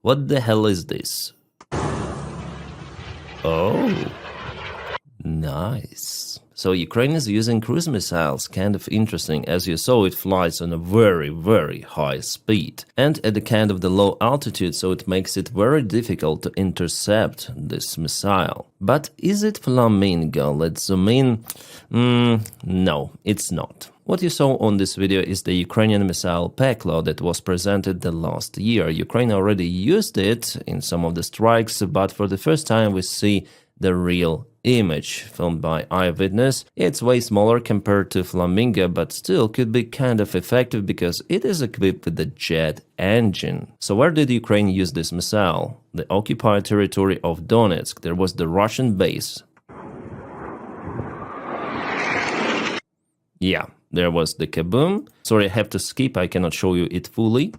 What the hell is this? Oh, nice. So Ukraine is using cruise missiles, kind of interesting. As you saw, it flies on a very, very high speed and at the kind of the low altitude, so it makes it very difficult to intercept this missile. But is it flamingo? Let's zoom in. No, it's not. What you saw on this video is the Ukrainian missile Peklo that was presented the last year. Ukraine already used it in some of the strikes, but for the first time we see the real image filmed by eyewitness. It's way smaller compared to Flamingo, but still could be kind of effective because it is equipped with the jet engine. So where did Ukraine use this missile? The occupied territory of Donetsk. There was the Russian base. Yeah, there was the kaboom. Sorry, I have to skip, I cannot show you it fully.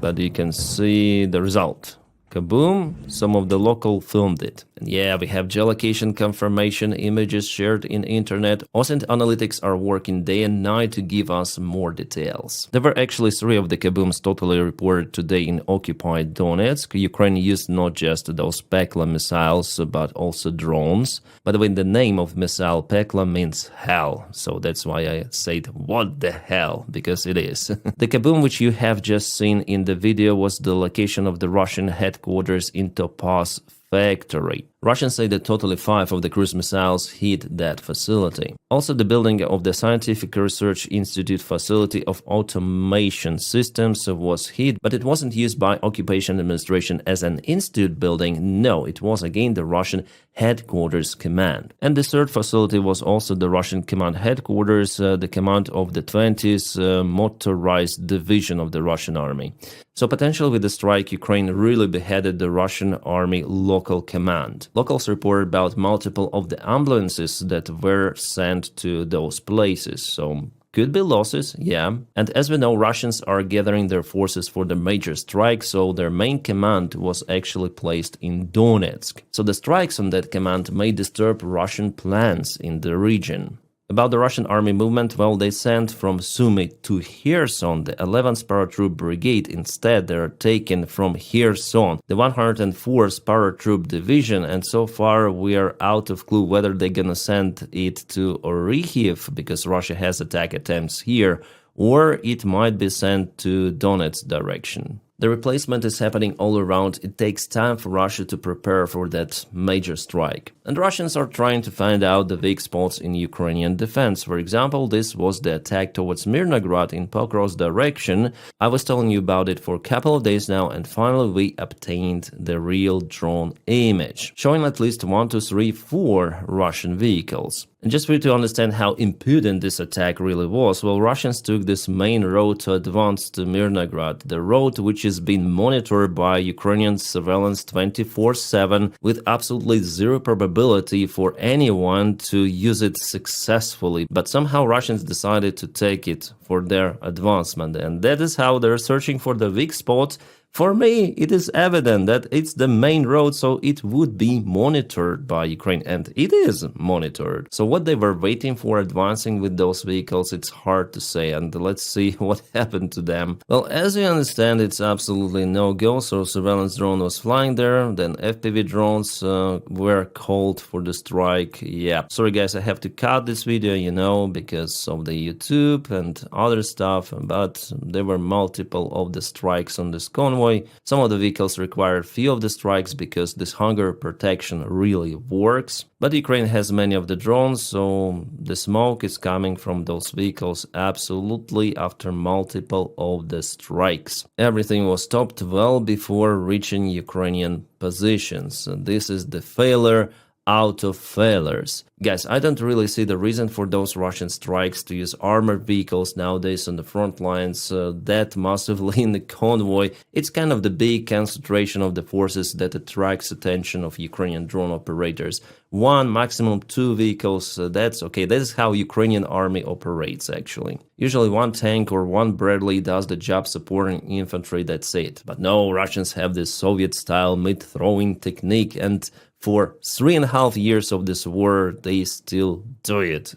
But you can see the result. Kaboom, some of the local filmed it. And yeah, we have geolocation confirmation images shared in internet. OSINT analytics are working day and night to give us more details. There were actually 3 of the kabooms totally reported today in occupied Donetsk. Ukraine used not just those Pekla missiles, but also drones. By the way, the name of missile Pekla means hell. So that's why I said, what the hell? Because it is. The kaboom which you have just seen in the video was the location of the Russian headquarters in Topaz factory. Russians say that totally 5 of the cruise missiles hit that facility. Also, the building of the Scientific Research Institute facility of automation systems was hit, but it wasn't used by Occupation Administration as an institute building. No, it was again the Russian headquarters command. And the third facility was also the Russian command headquarters, the command of the 20th Motorized Division of the Russian army. So potentially with the strike, Ukraine really beheaded the Russian army local command. Locals report about multiple of the ambulances that were sent to those places, so could be losses, yeah. And as we know, Russians are gathering their forces for the major strike, so their main command was actually placed in Donetsk. So the strikes on that command may disturb Russian plans in the region. About the Russian army movement, well, they sent from Sumy to Kherson the 11th Paratroop Brigade. Instead, they are taken from Kherson, the 104th Paratroop Division, and so far we are out of clue whether they're gonna send it to Orikhiv, because Russia has attack attempts here, or it might be sent to Donetsk direction. The replacement is happening all around. It takes time for Russia to prepare for that major strike. And Russians are trying to find out the weak spots in Ukrainian defense. For example, this was the attack towards Mirnograd in Pokrov's direction. I was telling you about it for a couple of days now, and finally we obtained the real drone image, showing at least 1, 2, 3, 4 Russian vehicles. And just for you to understand how impudent this attack really was, well, Russians took this main road to advance to Mirnograd, the road which is being monitored by Ukrainian surveillance 24/7 with absolutely zero probability for anyone to use it successfully. But somehow Russians decided to take it for their advancement, and that is how they're searching for the weak spots. For me, it is evident that it's the main road, so it would be monitored by Ukraine, and it is monitored. So what they were waiting for advancing with those vehicles, it's hard to say, and let's see what happened to them. Well, as you understand, it's absolutely no-go, so surveillance drone was flying there, then FPV drones were called for the strike. Yeah, sorry guys, I have to cut this video, you know, because of the YouTube and other stuff, but there were multiple of the strikes on this convoy. Some of the vehicles require few of the strikes because this hunger protection really works. But Ukraine has many of the drones, so the smoke is coming from those vehicles absolutely after multiple of the strikes. Everything was stopped well before reaching Ukrainian positions. This is the failure out of failures. Guys, I don't really see the reason for those Russian strikes to use armored vehicles nowadays on the front lines that massively in the convoy. It's kind of the big concentration of the forces that attracts attention of Ukrainian drone operators. 1, maximum 2 vehicles, that's okay. That is how Ukrainian army operates actually. Usually 1 tank or 1 Bradley does the job supporting infantry, that's it. But no, Russians have this Soviet-style mid-throwing technique, and for 3.5 years of this war, they still do it.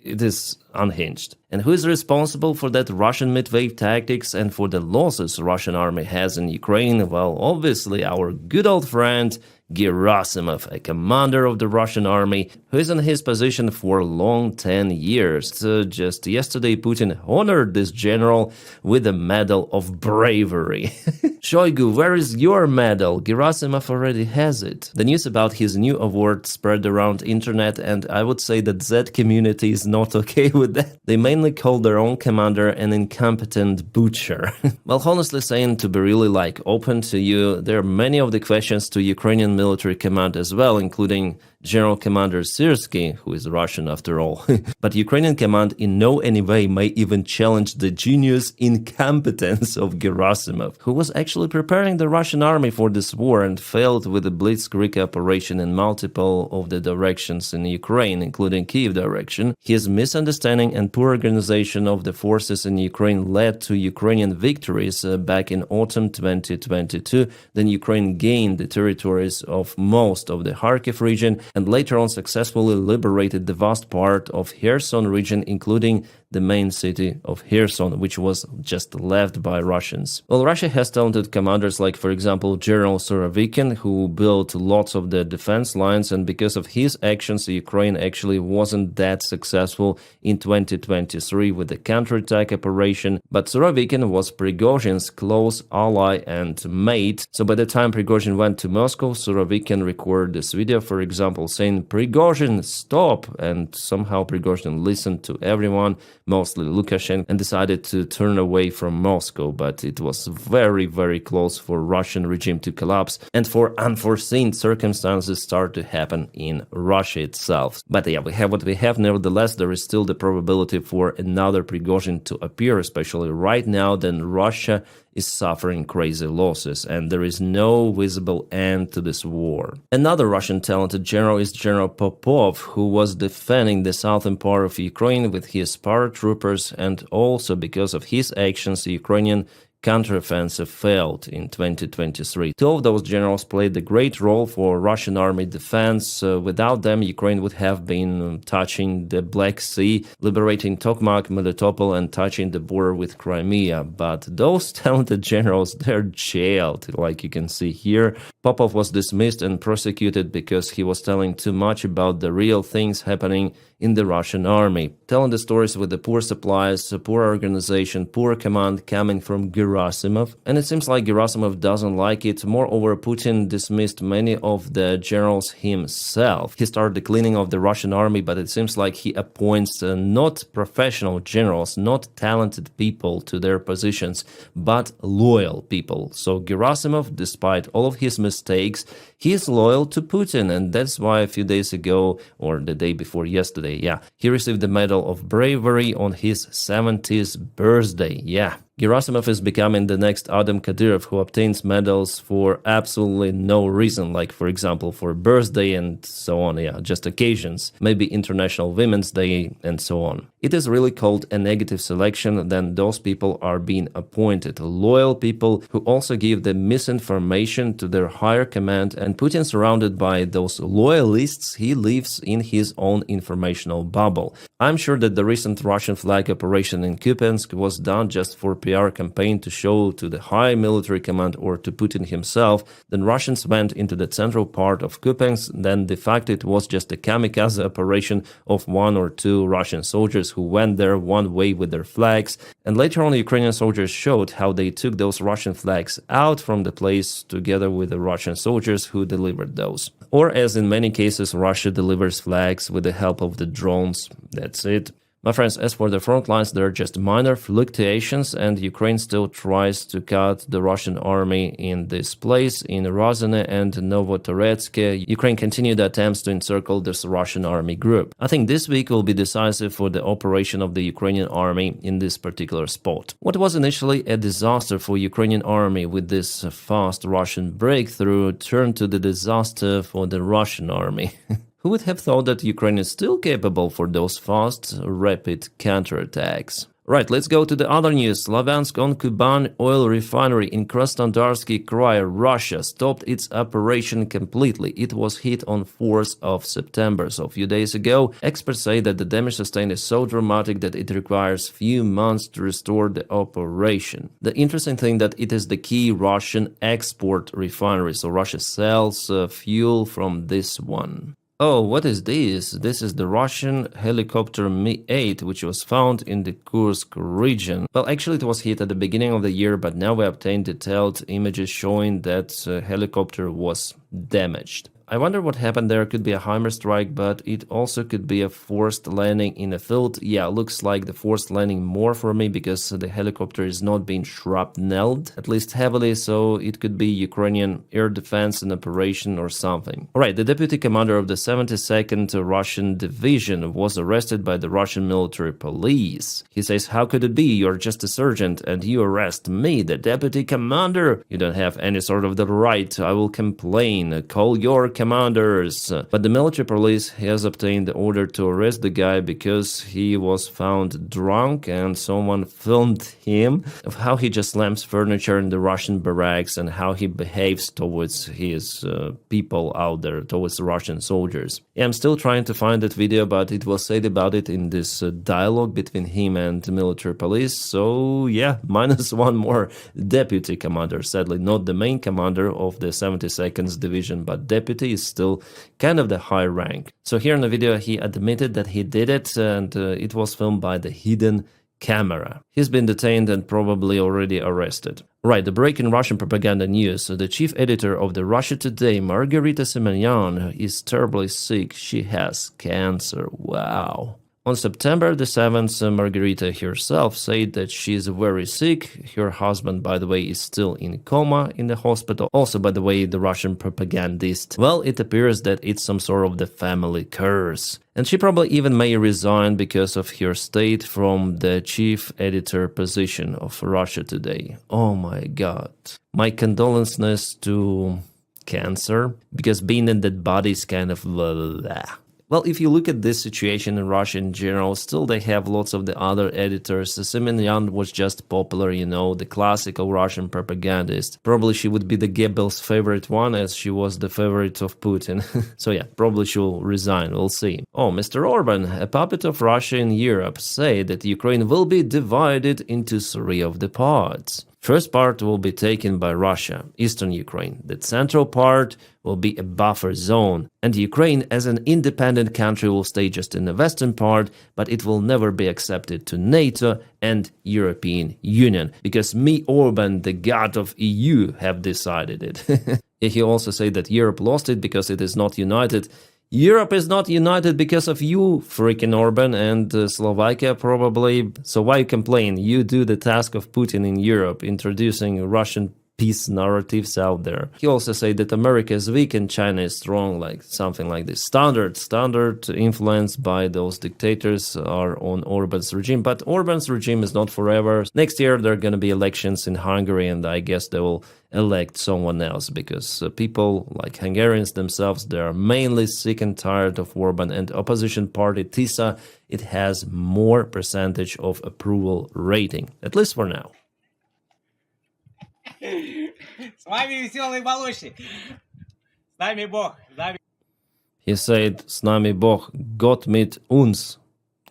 it is unhinged. And who is responsible for that Russian mid-wave tactics and for the losses Russian army has in Ukraine? Well, obviously our good old friend Gerasimov, a commander of the Russian army, who is in his position for a long 10 years. Just yesterday, Putin honored this general with a medal of bravery. Shoigu, where is your medal? Gerasimov already has it. The news about his new award spread around internet, and I would say that Z community is not okay with that. They mainly call their own commander an incompetent butcher. Well, honestly saying, to be really open to you, there are many of the questions to Ukrainian military command as well, including General Commander Syrsky, who is Russian after all. But Ukrainian command in no any way may even challenge the genius incompetence of Gerasimov, who was actually preparing the Russian army for this war and failed with the blitzkrieg operation in multiple of the directions in Ukraine, including Kiev direction. His misunderstanding and poor organization of the forces in Ukraine led to Ukrainian victories back in autumn 2022. Then Ukraine gained the territories of most of the Kharkiv region and later on successfully liberated the vast part of Kherson region, including the main city of Kherson, which was just left by Russians. Well, Russia has talented commanders like, for example, General Surovikin, who built lots of the defense lines, and because of his actions, Ukraine actually wasn't that successful in 2023 with the counterattack operation. But Surovikin was Prigozhin's close ally and mate, so by the time Prigozhin went to Moscow, Surovikin recorded this video, for example, saying, "Prigozhin, stop!" And somehow Prigozhin listened to everyone, mostly Lukashenko, and decided to turn away from Moscow. But it was very, very close for Russian regime to collapse and for unforeseen circumstances start to happen in Russia itself. But yeah, we have what we have. Nevertheless, there is still the probability for another Prigozhin to appear, especially right now. Then Russia is suffering crazy losses, and there is no visible end to this war. Another Russian talented general is General Popov, who was defending the southern part of Ukraine with his paratroopers, and also because of his actions, the Ukrainian counteroffensive failed in 2023. Two of those generals played a great role for Russian army defense. Without them, Ukraine would have been touching the Black Sea, liberating Tokmak, Melitopol, and touching the border with Crimea. But those talented generals, they're jailed, like you can see here. Popov was dismissed and prosecuted because he was telling too much about the real things happening in the Russian army, telling the stories with the poor supplies, poor organization, poor command coming from Gerasimov. And it seems like Gerasimov doesn't like it. Moreover, Putin dismissed many of the generals himself. He started the cleaning of the Russian army, but it seems like he appoints not professional generals, not talented people to their positions, but loyal people. So Gerasimov, despite all of his mistakes, he is loyal to Putin, and that's why a few days ago, or the day before yesterday, he received the Medal of Bravery on his 70th birthday. Gerasimov is becoming the next Adam Kadyrov, who obtains medals for absolutely no reason, like, for example, for birthday and so on, just occasions, maybe International Women's Day and so on. It is really called a negative selection. Then those people are being appointed, loyal people who also give the misinformation to their higher command, and Putin, surrounded by those loyalists, he lives in his own informational bubble. I'm sure that the recent Russian flag operation in Kupiansk was done just for PR campaign to show to the high military command or to Putin himself. Then Russians went into the central part of Kupiansk. Then de facto it was just a kamikaze operation of one or two Russian soldiers who went there one way with their flags. And later on, Ukrainian soldiers showed how they took those Russian flags out from the place together with the Russian soldiers who delivered those. Or as in many cases, Russia delivers flags with the help of the drones. That's it. My friends, as for the front lines, there are just minor fluctuations, and Ukraine still tries to cut the Russian army in this place, in Ruzzian and Novotoretsk. Ukraine continued attempts to encircle this Russian army group. I think this week will be decisive for the operation of the Ukrainian army in this particular spot. What was initially a disaster for Ukrainian army with this fast Russian breakthrough turned to the disaster for the Russian army. Who would have thought that Ukraine is still capable for those fast, rapid counterattacks? Right, let's go to the other news. Slaviansk-on-Kuban oil refinery in Krasnodarsky Krai, Russia, stopped its operation completely. It was hit on 4th of September, so a few days ago. Experts say that the damage sustained is so dramatic that it requires few months to restore the operation. The interesting thing that it is the key Russian export refinery, so Russia sells fuel from this one. Oh, what is this? This is the Russian helicopter Mi-8, which was found in the Kursk region. Well, actually it was hit at the beginning of the year, but now we obtained detailed images showing that helicopter was damaged. I wonder what happened there. Could be a Heimer strike, but it also could be a forced landing in a field. Yeah, looks like the forced landing more for me because the helicopter is not being shrapnelled, at least heavily, so it could be Ukrainian air defense and operation or something. Alright, the deputy commander of the 72nd Russian division was arrested by the Russian military police. He says, how could it be? You're just a sergeant and you arrest me, the deputy commander? You don't have any sort of the right. I will complain. Call your commanders. But the military police has obtained the order to arrest the guy because he was found drunk and someone filmed him of how he just slams furniture in the Russian barracks and how he behaves towards his people out there, towards the Russian soldiers. Yeah, I'm still trying to find that video, but it was said about it in this dialogue between him and the military police. So yeah, -1 more deputy commander, sadly not the main commander of the 72nd division, but deputy is still kind of the high rank. So here in the video he admitted that he did it, and it was filmed by the hidden camera. He's been detained and probably already arrested. Right, the break in Russian propaganda news. The chief editor of the Russia Today, Margarita Simonyan, is terribly sick. She has cancer. Wow. On September the 7th, Margarita herself said that she is very sick. Her husband, by the way, is still in coma in the hospital. Also, by the way, the Russian propagandist. Well, it appears that it's some sort of the family curse. And she probably even may resign because of her state from the chief editor position of Russia Today. Oh my god. My condolences to cancer, because being in that body is kind of blah. Well, if you look at this situation in Russia in general, still they have lots of the other editors. Simonyan was just popular, you know, the classical Russian propagandist. Probably she would be the Goebbels' favorite one, as she was the favorite of Putin. So yeah, probably she'll resign, we'll see. Oh, Mr. Orban, a puppet of Russia in Europe, say that Ukraine will be divided into 3 of the parts. First part will be taken by Russia, eastern Ukraine. The central part will be a buffer zone, and Ukraine as an independent country will stay just in the western part, but it will never be accepted to NATO and European Union, because me, Orban, the god of EU, have decided it. He also said that Europe lost it because it is not united. Europe is not united because of you, freaking Orban, and Slovakia probably. So why complain? You do the task of Putin in Europe, introducing Russian peace narratives out there. He also said that America is weak and China is strong, like something like this. Standard influence by those dictators are on Orban's regime, but Orban's regime is not forever. Next year there are going to be elections in Hungary, and I guess they will elect someone else, because people like Hungarians themselves, they are mainly sick and tired of Orban, and opposition party TISA, it has more percentage of approval rating, at least for now. С вами веселый молочник. С нами Бог. He said, "С нами Бог, Gott mit uns,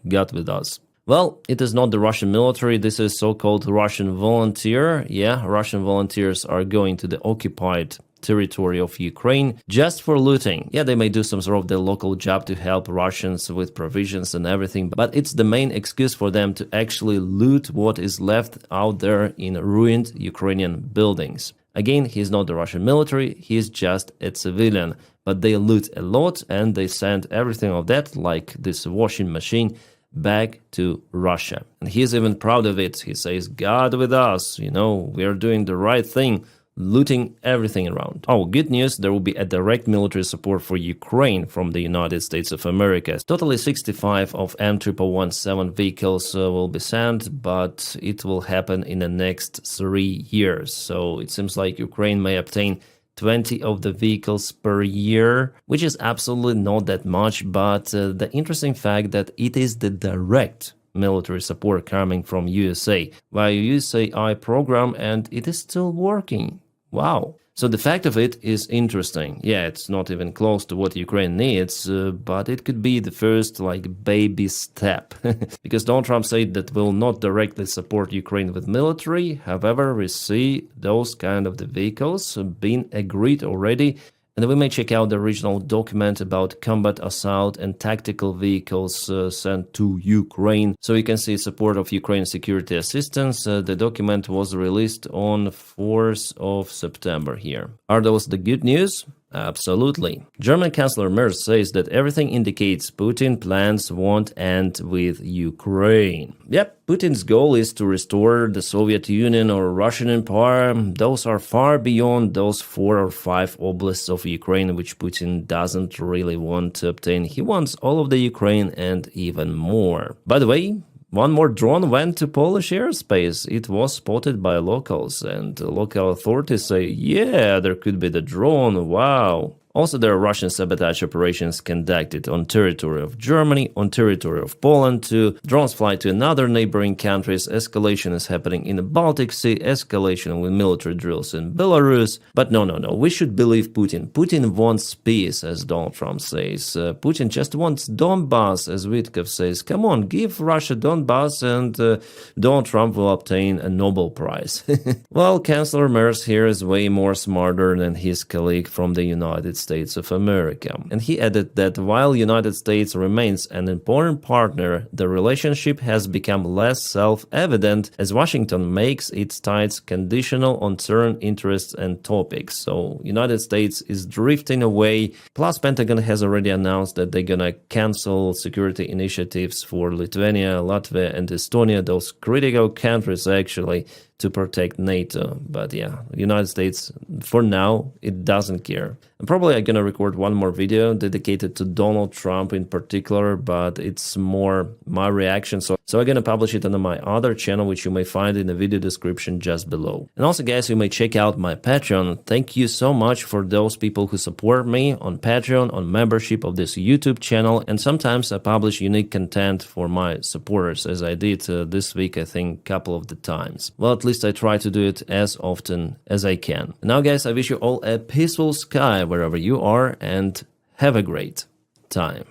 God with us." Well, it is not the Russian military, this is so-called Russian volunteer. Yeah, Russian volunteers are going to the occupied territory of Ukraine just for looting. Yeah, they may do some sort of the local job to help Russians with provisions and everything, but it's the main excuse for them to actually loot what is left out there in ruined Ukrainian buildings. Again, he's not the Russian military, he's just a civilian, but they loot a lot and they send everything of that, like this washing machine, back to Russia. And he's even proud of it. He says, God with us, you know, we're doing the right thing, looting everything around. Oh, good news, there will be a direct military support for Ukraine from the United States of America. Totally 65 of M1117 vehicles will be sent, but it will happen in the next 3 years. So it seems like Ukraine may obtain 20 of the vehicles per year, which is absolutely not that much, but the interesting fact that it is the direct military support coming from USA via USAI program, and it is still working. Wow. So the fact of it is interesting. Yeah, it's not even close to what Ukraine needs, but it could be the first baby step. Because Donald Trump said that will not directly support Ukraine with military. However, we see those kind of the vehicles being agreed already. And we may check out the original document about combat assault and tactical vehicles sent to Ukraine. So you can see support of Ukraine security assistance. The document was released on 4th of September here. Are those the good news? Absolutely. German Chancellor Merz says that everything indicates Putin plans won't end with Ukraine. Yep, Putin's goal is to restore the Soviet Union or Russian Empire. Those are far beyond those 4 or 5 oblasts of Ukraine which Putin doesn't really want to obtain. He wants all of the Ukraine and even more. By the way, one more drone went to Polish airspace. It was spotted by locals, and local authorities say, yeah, there could be the drone, wow. Also, there are Russian sabotage operations conducted on territory of Germany, on territory of Poland too. Drones fly to another neighboring countries. Escalation is happening in the Baltic Sea. Escalation with military drills in Belarus. But no. We should believe Putin. Putin wants peace, as Donald Trump says. Putin just wants Donbass, as Witkov says. Come on, give Russia Donbass and Donald Trump will obtain a Nobel Prize. Well, Chancellor Merz here is way more smarter than his colleague from the United States of America. And he added that while United States remains an important partner, the relationship has become less self-evident as Washington makes its ties conditional on certain interests and topics. So United States is drifting away. Plus, Pentagon has already announced that they're gonna cancel security initiatives for Lithuania, Latvia, and Estonia, those critical countries actually, to protect NATO. But yeah, United States, for now, it doesn't care. And probably I'm gonna record one more video dedicated to Donald Trump in particular, but it's more my reaction. So I'm gonna publish it on my other channel, which you may find in the video description just below. And also, guys, you may check out my Patreon. Thank you so much for those people who support me on Patreon, on membership of this YouTube channel. And sometimes I publish unique content for my supporters, as I did this week, I think, a couple of the times. Well, at least I try to do it as often as I can. And now, guys, I wish you all a peaceful sky wherever you are and have a great time.